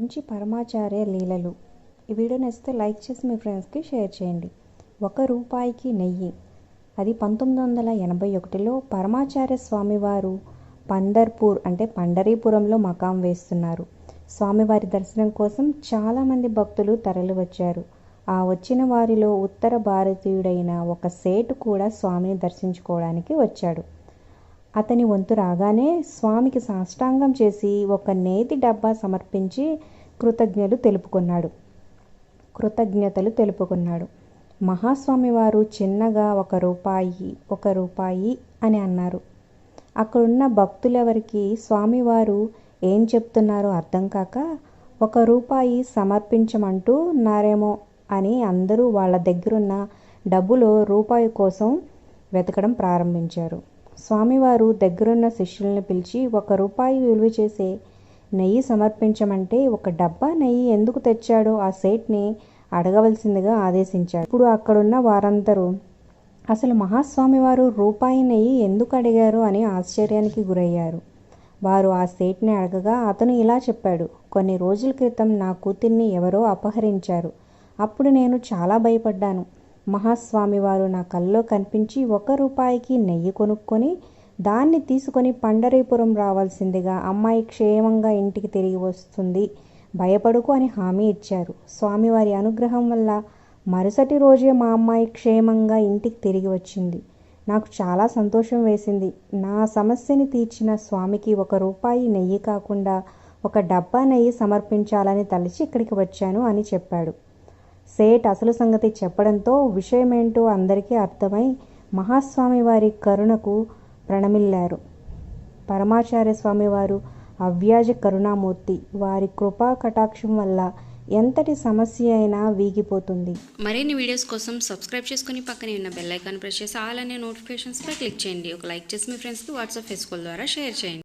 గురించి పరమాచార్య లీలలు. ఈ వీడియో నచ్చితే లైక్ చేసి మీ ఫ్రెండ్స్కి షేర్ చేయండి. ₹1 నెయ్యి. అది 1981లో పరమాచార్య స్వామివారు పందర్పూర్ అంటే పండరీపురంలో మకాం వేస్తున్నారు. స్వామివారి దర్శనం కోసం చాలామంది భక్తులు తరలివచ్చారు. ఆ వచ్చిన వారిలో ఉత్తర భారతీయుడైన ఒక సేటు కూడా స్వామిని దర్శించుకోవడానికి వచ్చాడు. అతని వంతు రాగానే స్వామికి సాష్టాంగం చేసి ఒక నేతి డబ్బా సమర్పించి కృతజ్ఞతలు తెలుపుకున్నాడు. మహాస్వామి వారు చిన్నగా ₹1 అని అన్నారు. అక్కడున్న భక్తులెవరికి స్వామివారు ఏం చెప్తున్నారో అర్థం కాక ₹1 సమర్పించమంటూ ఉన్నారేమో అని అందరూ వాళ్ళ దగ్గరున్న డబ్బులో రూపాయి కోసం వెతకడం ప్రారంభించారు. స్వామివారు దగ్గరున్న శిష్యుల్ని పిలిచి ₹1 విలువ చేసే నెయ్యి సమర్పించమంటే ఒక డబ్బా నెయ్యి ఎందుకు తెచ్చాడో ఆ సేట్ని అడగవలసిందిగా ఆదేశించాడు. ఇప్పుడు అక్కడున్న వారందరూ అసలు మహాస్వామివారు ₹1 నెయ్యి ఎందుకు అడిగారు అని ఆశ్చర్యానికి గురయ్యారు. వారు ఆ సేట్ని అడగగా అతను ఇలా చెప్పాడు, కొన్ని రోజుల క్రితం నా కూతుర్ని ఎవరో అపహరించారు. అప్పుడు నేను చాలా భయపడ్డాను. మహాస్వామివారు నా కల్లో కనిపించి ₹1కి నెయ్యి కొనుక్కొని దాన్ని తీసుకొని పండరీపురం రావాల్సిందిగా, అమ్మాయి క్షేమంగా ఇంటికి తిరిగి వస్తుంది, భయపడుకు అని హామీ ఇచ్చారు. స్వామివారి అనుగ్రహం వల్ల మరుసటి రోజే మా అమ్మాయి క్షేమంగా ఇంటికి తిరిగి వచ్చింది. నాకు చాలా సంతోషం వేసింది. నా సమస్యని తీర్చిన స్వామికి ₹1 నెయ్యి కాకుండా ఒక డబ్బా నెయ్యి సమర్పించాలని తలచి ఇక్కడికి వచ్చాను అని చెప్పాడు. సేట్ అసలు సంగతి చెప్పడంతో విషయమేంటో అందరికీ అర్థమై మహాస్వామి వారి కరుణకు ప్రణమిల్లారు. పరమాచార్య స్వామివారు అవ్యాజ కరుణామూర్తి. వారి కృపా కటాక్షం వల్ల ఎంతటి సమస్య అయినా వీగిపోతుంది. మరిన్ని వీడియోస్ కోసం సబ్స్క్రైబ్ చేసుకుని పక్కనే ఉన్న బెల్ ఐకాన్ ప్రెస్ చేసి ఆల్ అనే నోటిఫికేషన్స్పై క్లిక్ చేయండి. ఒక లైక్ చేసి మీ ఫ్రెండ్స్కి వాట్సాప్ ఫేస్బుక్ ద్వారా షేర్ చేయండి.